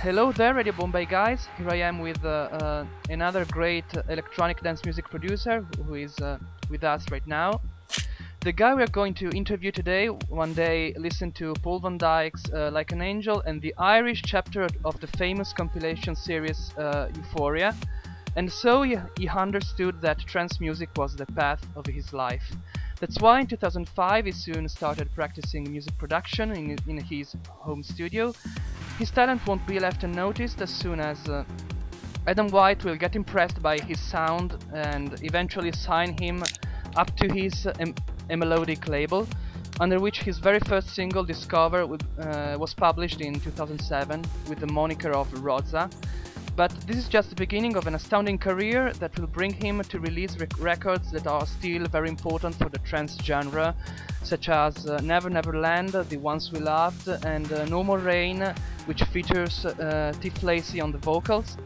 Hello there, Radio Bombay guys. Here I am with another great electronic dance music producer who is with us right now. The guy we are going to interview today one day listened to Paul Van Dyke's Like an Angel and the Irish chapter of the famous compilation series Euphoria, and so he understood that trance music was the path of his life. That's why in 2005 he soon started practicing music production in his home studio. His talent won't be left unnoticed as soon as Adam White will get impressed by his sound and eventually sign him up to his a melodic label, under which his very first single, Discover, was published in 2007 with the moniker of Rozza. But this is just the beginning of an astounding career that will bring him to release records that are still very important for the trance genre, such as Never Never Land, The Ones We Loved, and No More Rain, which features Tiff Lacey on the vocals.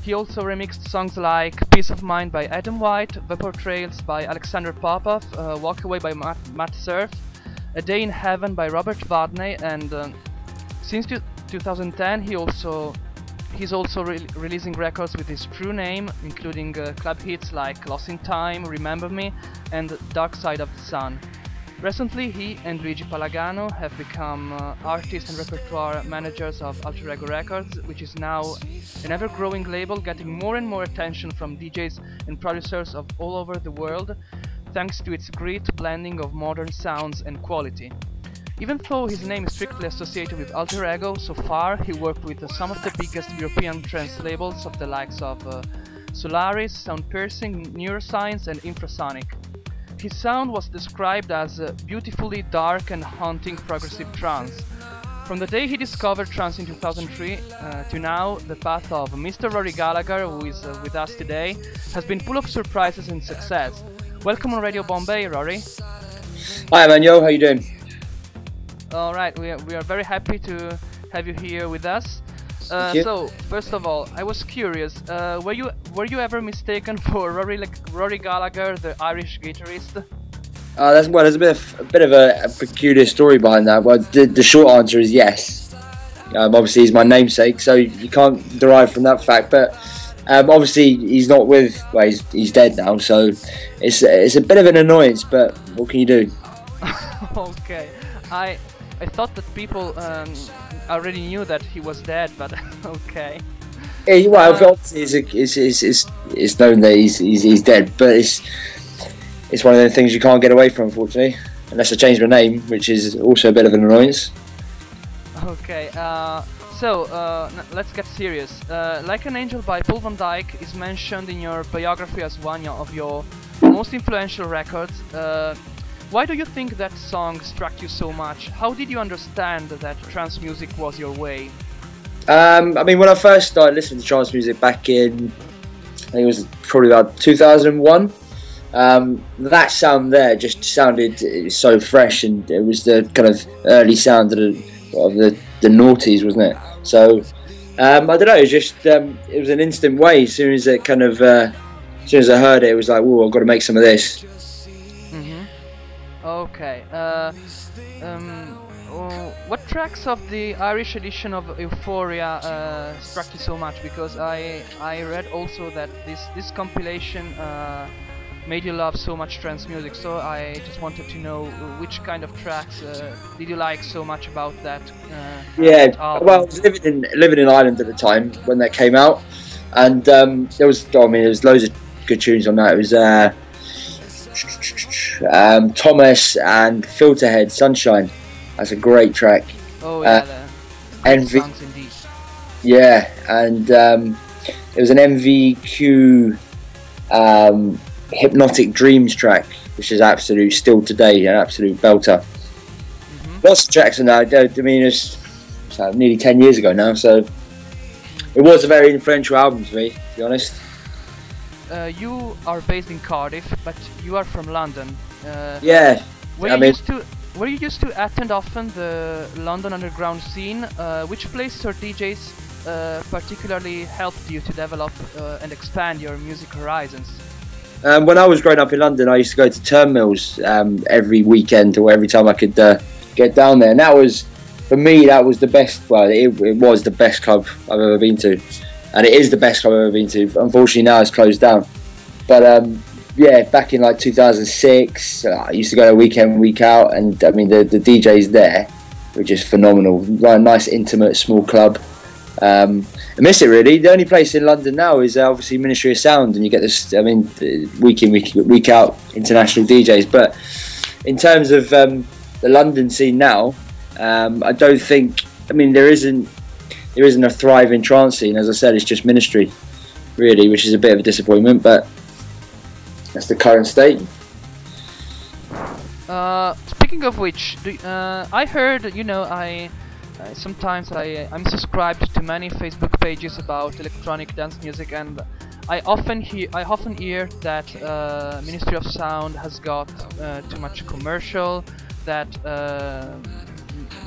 He also remixed songs like Peace of Mind by Adam White, Vapor Trails by Alexander Popov, Walk Away by Matt Cerf, A Day in Heaven by Robert Vadney, and since 2010 he's also releasing records with his true name, including club hits like Lost in Time, Remember Me, and Dark Side of the Sun. Recently, he and Luigi Palagano have become artist and repertoire managers of Alter Ego Records, which is now an ever-growing label getting more and more attention from DJs and producers of all over the world, thanks to its great blending of modern sounds and quality. Even though his name is strictly associated with Alter Ego, so far he worked with some of the biggest European trance labels of the likes of Solaris, Sound Piercing, Neuroscience and Infrasonic. His sound was described as beautifully dark and haunting progressive trance. From the day he discovered trance in 2003 to now, the path of Mr. Rory Gallagher, who is with us today, has been full of surprises and success. Welcome on Radio Bombay, Rory. Hi Emanuele, how you doing? Alright, we are very happy to have you here with us. So, first of all, I was curious, were you ever mistaken for Rory Gallagher, the Irish guitarist? There's a bit of a peculiar story behind that. Well, the short answer is yes. Obviously, he's my namesake, so you can't derive from that fact. But obviously, he's not with. Well, he's dead now, so it's a bit of an annoyance. But what can you do? Okay, I thought that people already knew that he was dead, but okay. Yeah, well, obviously it's known that he's dead, but it's one of the things you can't get away from, unfortunately, unless I change my name, which is also a bit of an annoyance. Okay, so let's get serious. Like an Angel by Paul Van Dyke is mentioned in your biography as one of your most influential records. Why do you think that song struck you so much? How did you understand that trance music was your way? I mean, when I first started listening to trance music back in, I think it was probably about 2001, that sound there just sounded so fresh, and it was the kind of early sound of the noughties, wasn't it? So, I don't know, it was an instant way. As soon as I heard it, it was like, whoa, I've got to make some of this. Okay, what tracks of the Irish edition of Euphoria struck you so much? Because I read also that this compilation made you love so much trance music, so I just wanted to know which kind of tracks did you like so much about that album? Well, I was living in Ireland at the time when that came out, and there was loads of good tunes on that. It was Thomas and Filterhead, Sunshine. That's a great track. Oh yeah, Envy. Songs indeed. Yeah, and it was an MVQ Hypnotic Dreams track, which is still today an absolute belter. Lots of tracks on that. I mean, it's nearly 10 years ago now, so it was a very influential album to me, to be honest. You are based in Cardiff, but you are from London. Yeah. Were you used to attend often the London underground scene? Which places or DJs particularly helped you to develop and expand your music horizons? When I was growing up in London, I used to go to Turnmills every weekend or every time I could get down there, and that was for me, that was the best. Well, it was the best club I've ever been to, and it is the best club I've ever been to. Unfortunately, now it's closed down. But yeah, back in like 2006, I used to go week in, week out, and I mean the DJs there were just phenomenal. Like a nice, intimate, small club. I miss it really. The only place in London now is obviously Ministry of Sound, and you get this. I mean, week in, week out, international DJs. But in terms of the London scene now, I don't think. I mean, there isn't a thriving trance scene. As I said, it's just Ministry, really, which is a bit of a disappointment. But that's the current state. Speaking of which, I heard, you know, sometimes I'm subscribed to many Facebook pages about electronic dance music, and I often hear that Ministry of Sound has got too much commercial, that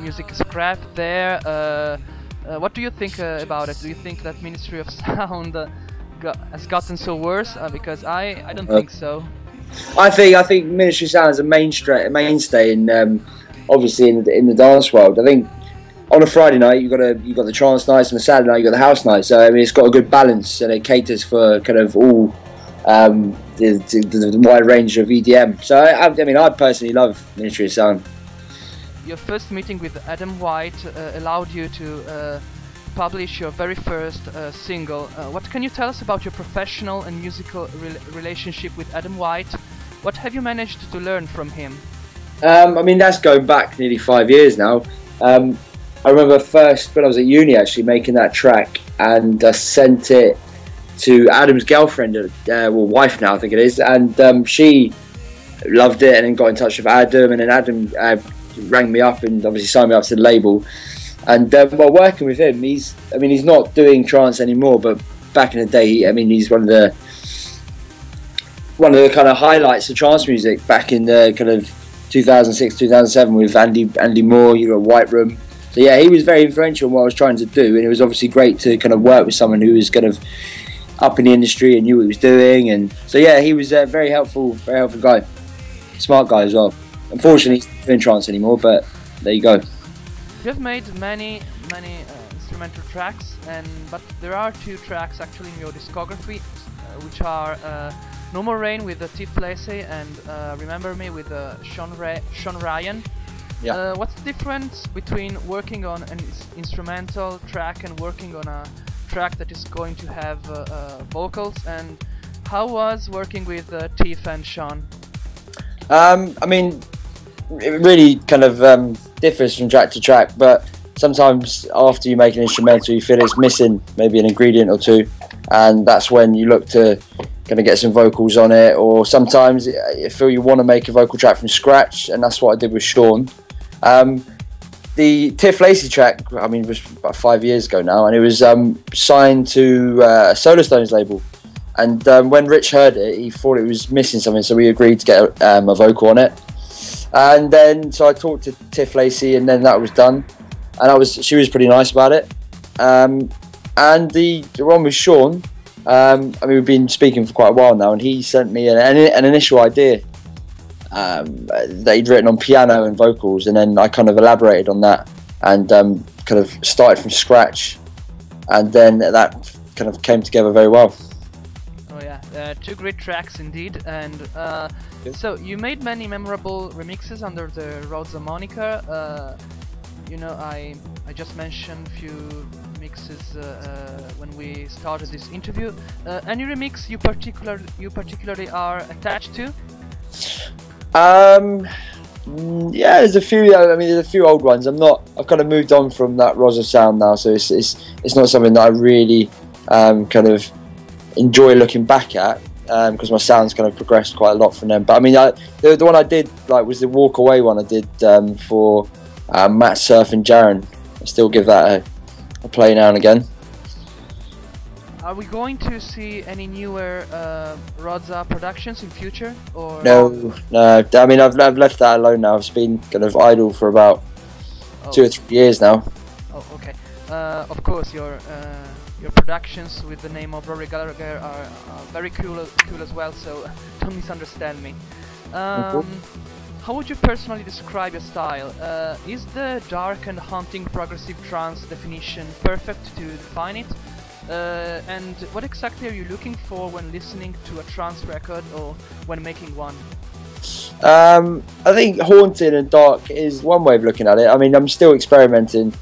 music is crap there. What do you think about it? Do you think that Ministry of Sound has gotten so worse? Because I don't think so. I think Ministry of Sound is a mainstay in obviously in the dance world. I think on a Friday night you got the trance nights, and a Saturday night you got the house nights. So I mean, it's got a good balance, and it caters for kind of all the wide range of EDM. So I mean, I personally love Ministry of Sound. Your first meeting with Adam White allowed you to publish your very first single. What can you tell us about your professional and musical relationship with Adam White? What have you managed to learn from him? I mean, that's going back nearly 5 years now. I remember first when I was at uni actually making that track, and I sent it to Adam's girlfriend, well, wife now I think it is, and she loved it and then got in touch with Adam, and then Adam rang me up and obviously signed me up to the label. And while working with him, he's not doing trance anymore, but back in the day, I mean, he's one of the kind of highlights of trance music back in the kind of 2006, 2007 with Andy Moore, you know, White Room. So yeah, he was very influential in what I was trying to do, and it was obviously great to kind of work with someone who was kind of up in the industry and knew what he was doing. And so yeah, he was a very helpful guy, smart guy as well. Unfortunately, he's not doing trance anymore, but there you go. You have made many instrumental tracks, but there are 2 tracks actually in your discography, which are No More Rain with Tiff Lacey and Remember Me with Sean Ryan. Yeah. What's the difference between working on an instrumental track and working on a track that is going to have vocals, and how was working with Tiff and Sean? I mean, it really kind of differs from track to track, but sometimes after you make an instrumental you feel it's missing maybe an ingredient or 2, and that's when you look to kind of get some vocals on it. Or sometimes you feel you want to make a vocal track from scratch, and that's what I did with Sean. The Tiff Lacey track, I mean, was about 5 years ago now, and it was signed to a Solar Stones label, and when Rich heard it, he thought it was missing something, so we agreed to get a vocal on it. And then so I talked to Tiff Lacey, and then that was done, and she was pretty nice about it. And the one with Sean, I mean, we've been speaking for quite a while now, and he sent me an initial idea that he'd written on piano and vocals, and then I kind of elaborated on that and kind of started from scratch, and then that kind of came together very well. Oh yeah, 2 great tracks indeed. And so you made many memorable remixes under the Rosa moniker. You know, I just mentioned a few mixes when we started this interview. Any remix you particularly are attached to? Yeah, there's a few. I mean, there's a few old ones. I've kind of moved on from that Rosa sound now, so it's not something that I really kind of enjoy looking back at, because my sound's kind of progressed quite a lot from them. But I mean, the one I did like was the Walk Away one I did for Matt Surf and Jaron. I still give that a play now and again. Are we going to see any newer Rosa productions in future? Or No. I mean, I've left that alone now. It's been kind of idle for about 2 or 3 years now. Oh, okay. Of course, your productions with the name of Rory Gallagher are very cool as well. So don't misunderstand me. How how would you personally describe your style? Is the dark and haunting progressive trance definition perfect to define it? And what exactly are you looking for when listening to a trance record or when making one? I think haunting and dark is one way of looking at it. I mean, I'm still experimenting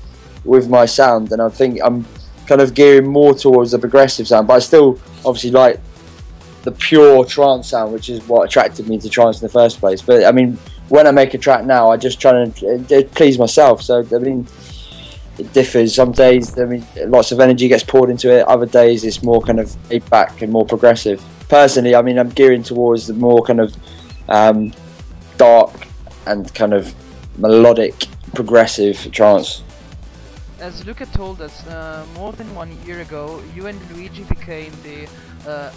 with my sound, and I think I'm kind of gearing more towards the progressive sound, but I still obviously like the pure trance sound, which is what attracted me to trance in the first place. But I mean, when I make a track now, I just try to please myself. So I mean, it differs. Some days, I mean, lots of energy gets poured into it. Other days, it's more kind of laid back and more progressive. Personally, I mean, I'm gearing towards the more kind of dark and kind of melodic, progressive trance. As Luca told us, more than 1 year ago, you and Luigi became the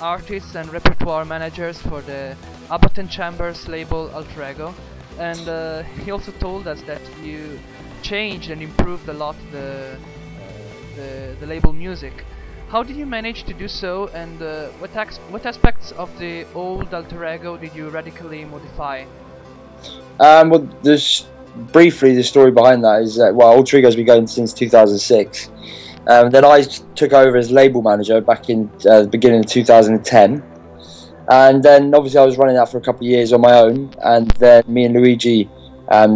artists and repertoire managers for the Abbott and Chambers label Alter Ego, and he also told us that you changed and improved a lot the label music. How did you manage to do so, and what aspects of the old Alter Ego did you radically modify? Well, briefly, the story behind that is that, well, Alter Ego's been going since 2006. Then I took over as label manager back in the beginning of 2010, and then obviously I was running that for a couple of years on my own, and then me and Luigi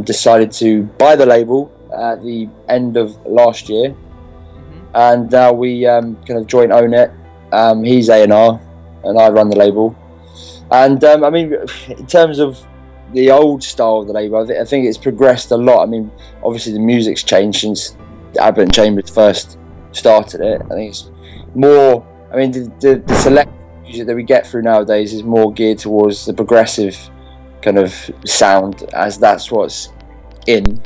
decided to buy the label at the end of last year, and now we kind of joint own it. He's A&R and I run the label, and I mean, in terms of the old style of the label, I think it's progressed a lot. I mean, obviously the music's changed since Abbott and Chambers first started it. I think it's more, I mean, the select music that we get through nowadays is more geared towards the progressive kind of sound, as that's what's in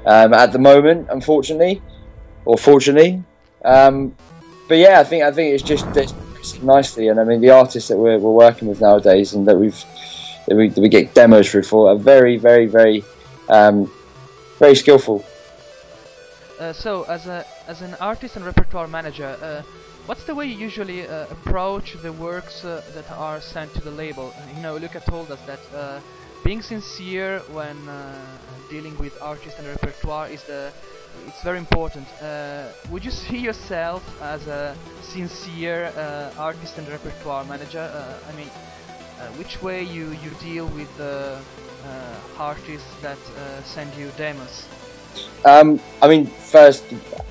at the moment, unfortunately, or fortunately. But yeah, I think it's just nicely, and I mean, the artists that we're working with nowadays and that we get demos through for are very, very, very, very skillful. So, as an artist and repertoire manager, what's the way you usually approach the works that are sent to the label? You know, Luca told us that being sincere when dealing with artists and repertoire it's very important. Would you see yourself as a sincere artist and repertoire manager? I mean, which way you deal with the artists that send you demos? I mean, first,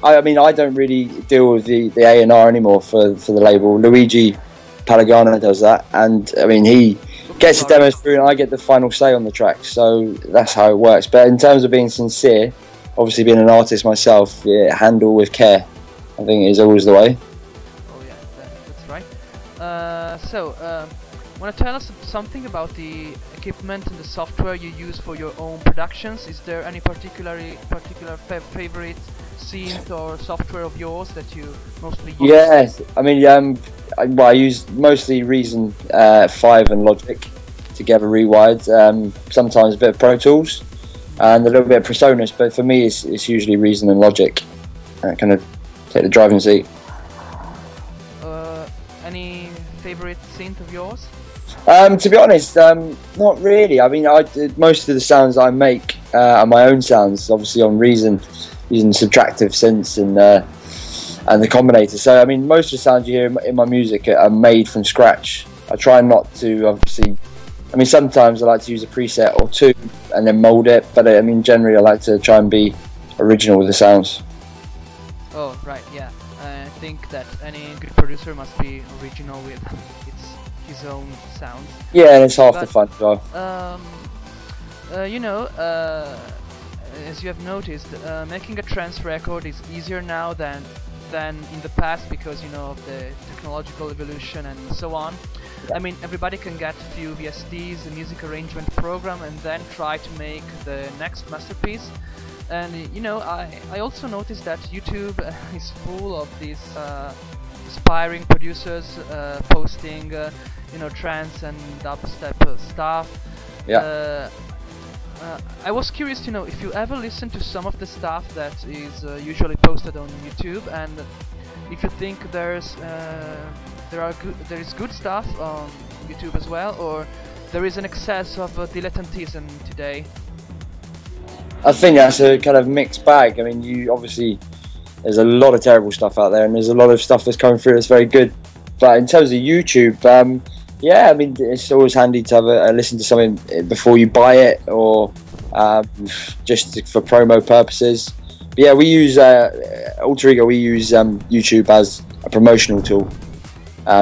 I mean, I don't really deal with the A&R anymore for the label. Luigi Palagano does that, and I mean, he gets the demos through and I get the final say on the track, so that's how it works. But in terms of being sincere, obviously being an artist myself, yeah, handle with care, I think is always the way. Oh yeah, that's right. So, want to tell us something about the equipment and the software you use for your own productions? Is there any particular favorite synth or software of yours that you mostly use? Yes, I mean, I use mostly Reason 5 and Logic together rewired. Sometimes a bit of Pro Tools and a little bit of Presonus, but for me it's usually Reason and Logic. Kind of take the driving seat. Any favorite synth of yours? To be honest, not really. I mean, most of the sounds I make are my own sounds, obviously on Reason, using subtractive synths and the combinator. So I mean, most of the sounds you hear in my music are made from scratch. I try not to, obviously. I mean, sometimes I like to use a preset or two and then mould it, but I mean, generally I like to try and be original with the sounds. Oh, right, yeah. I think that any good producer must be original with his own sound. Yeah, and it's half the fun as well. You know, as you have noticed, making a trance record is easier now than in the past because, you know, of the technological evolution and so on. Yeah. I mean, everybody can get a few VSTs, a music arrangement program, and then try to make the next masterpiece. And you know, I also noticed that YouTube is full of these aspiring producers posting, you know, trance and dubstep stuff. Yeah. I was curious to know if you ever listen to some of the stuff that is usually posted on YouTube, and if you think there is good stuff on YouTube as well, or there is an excess of dilettantism today? I think that's a kind of mixed bag. I mean, you obviously, there's a lot of terrible stuff out there, and there's a lot of stuff that's coming through that's very good. But in terms of YouTube, yeah, I mean, it's always handy to have a listen to something before you buy it, or just for promo purposes. But yeah, we use Alter Ego. We use YouTube as a promotional tool,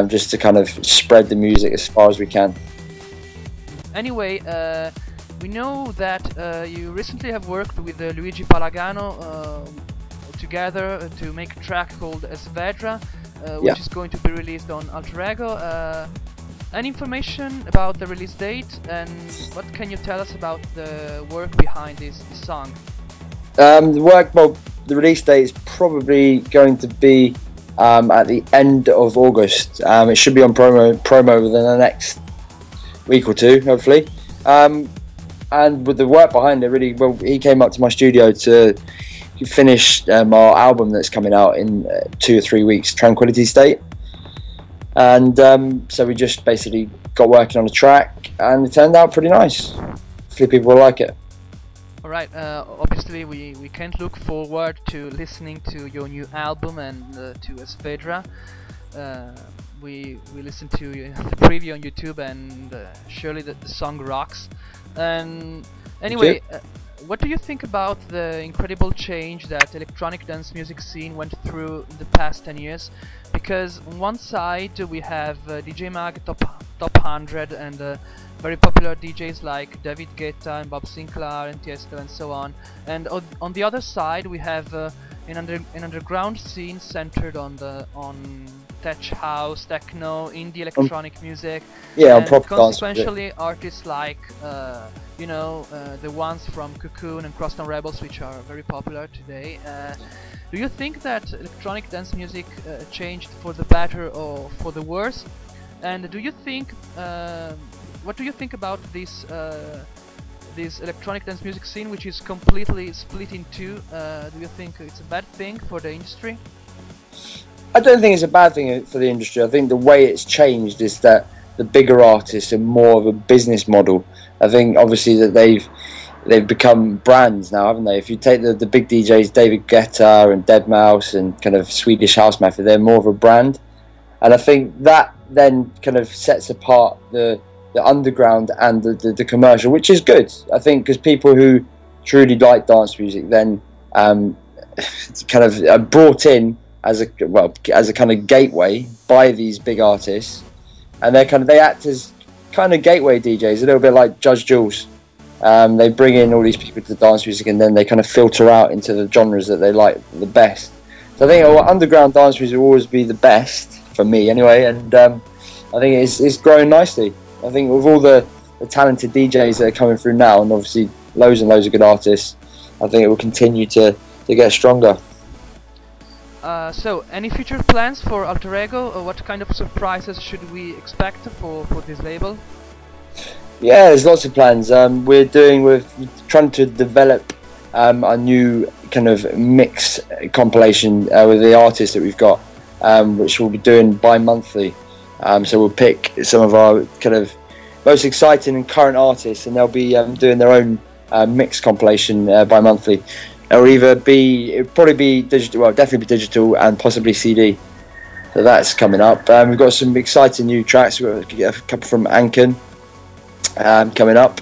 just to kind of spread the music as far as we can. Anyway, we know that you recently have worked with Luigi Palagano together to make a track called Svedra, which is going to be released on Alter Ego. Any information about the release date, and what can you tell us about the work behind this song? The release date is probably going to be at the end of August. It should be on promo within the next week or two, hopefully. And with the work behind it, really, well, he came up to my studio to finish our album that's coming out in 2 or 3 weeks, Tranquility State. And so we just basically got working on a track, and it turned out pretty nice. Hopefully people will like it. Alright, obviously we can't look forward to listening to your new album and to Svedra. We listened to the preview on YouTube, and surely the song rocks. And anyway, what do you think about the incredible change that electronic dance music scene went through in the past 10 years? Because on one side we have DJ Mag Top 100 and very popular DJs like David Guetta and Bob Sinclair and Tiesto and so on. And on the other side we have an underground scene centered on tech house, techno, indie electronic music. Yeah, and proper consequentially artists like you know, the ones from Cocoon and Crosstown Rebels, which are very popular today. Do you think that electronic dance music changed for the better or for the worse? And do you think what do you think about this electronic dance music scene, which is completely split in two? Do you think it's a bad thing for the industry? I don't think it's a bad thing for the industry. I think the way it's changed is that the bigger artists are more of a business model. I think obviously that they've become brands now, haven't they? If you take the big DJs, David Guetta and Deadmau5 and kind of Swedish House Mafia, they're more of a brand. And I think that then kind of sets apart the underground and the commercial, which is good. I think because people who truly like dance music then kind of are brought in as a kind of gateway by these big artists, and they act as kind of gateway DJs, a little bit like Judge Jules. They bring in all these people to dance music, and then they kind of filter out into the genres that they like the best. So I think underground dance music will always be the best for me, anyway. And I think it's growing nicely. I think with all the talented DJs that are coming through now, and obviously loads and loads of good artists, I think it will continue to get stronger. So, any future plans for Alter Ego, or what kind of surprises should we expect for this label? Yeah, there's lots of plans. We're trying to develop a new kind of mix compilation with the artists that we've got, which we'll be doing bi-monthly. So we'll pick some of our kind of most exciting and current artists, and they'll be doing their own mix compilation bi-monthly. It'll probably be digital, well, definitely be digital and possibly CD. So that's coming up. We've got some exciting new tracks. We've got a couple from Anken coming up,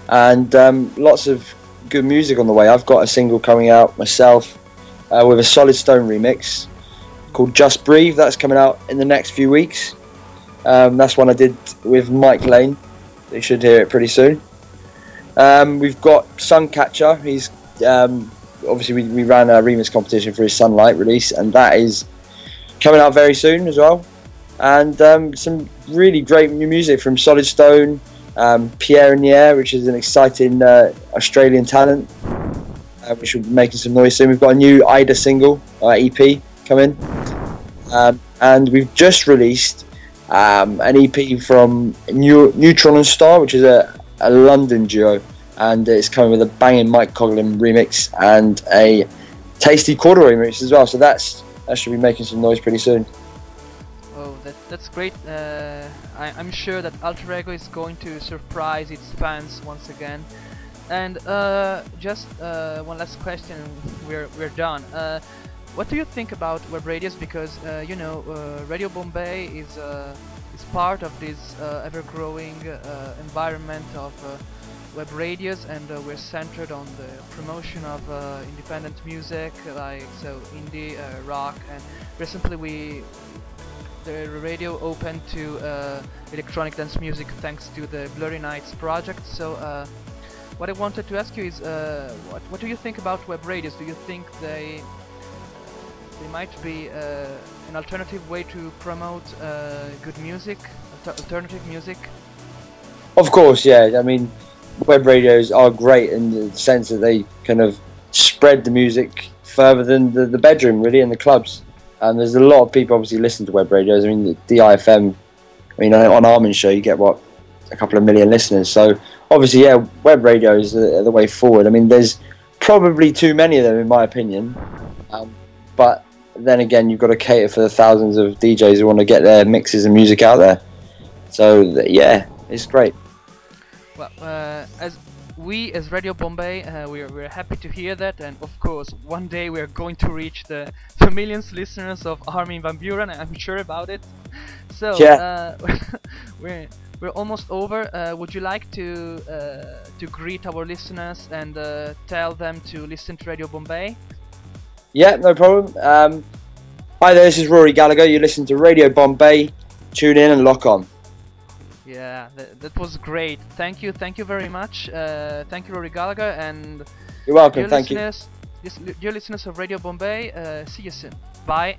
and lots of good music on the way. I've got a single coming out myself with a Solid Stone remix called Just Breathe. That's coming out in the next few weeks. That's one I did with Mike Lane. You should hear it pretty soon. We've got Suncatcher. He's obviously we ran a remix competition for his Sunlight release, and that is coming out very soon as well. And some really great new music from Solid Stone, Pierre Nier, which is an exciting Australian talent, which will be making some noise soon. We've got a new Ida single, EP coming, and we've just released an EP from Neutron and Star, which is a London duo, and it's coming with a banging Mike Coughlin remix and a tasty Corduroy remix as well. So that should be making some noise pretty soon. Oh, that's great. I'm sure that Alter Ego is going to surprise its fans once again. And just one last question, we're done. What do you think about web radios? Because you know, Radio Bombay is part of this ever-growing environment of web radios, and we're centered on the promotion of independent music, like so indie, rock, and recently the radio opened to electronic dance music thanks to the Blurry Nights project. So what I wanted to ask you is, what do you think about web radios? Do you think they might be an alternative way to promote good music, alternative music? Of course, yeah. I mean, web radios are great in the sense that they kind of spread the music further than the bedroom, really, and the clubs. And there's a lot of people obviously listen to web radios. I mean, the DIFM, I mean, on Armin's show, you get, what, a couple of million listeners. So, obviously, yeah, web radios are the way forward. I mean, there's probably too many of them, in my opinion. But then again, you've got to cater for the thousands of DJs who want to get their mixes and music out there. So, yeah, it's great. Well, as Radio Bombay, we're happy to hear that, and of course, one day we're going to reach the millions listeners of Armin van Buuren. I'm sure about it. So, yeah. We're almost over. Would you like to greet our listeners and tell them to listen to Radio Bombay? Yeah, no problem. Hi there, this is Rory Gallagher. You listen to Radio Bombay. Tune in and lock on. Yeah, that was great. Thank you very much. Thank you, Rory Gallagher, and you're welcome. Thank you. Dear listeners of Radio Bombay, see you soon. Bye.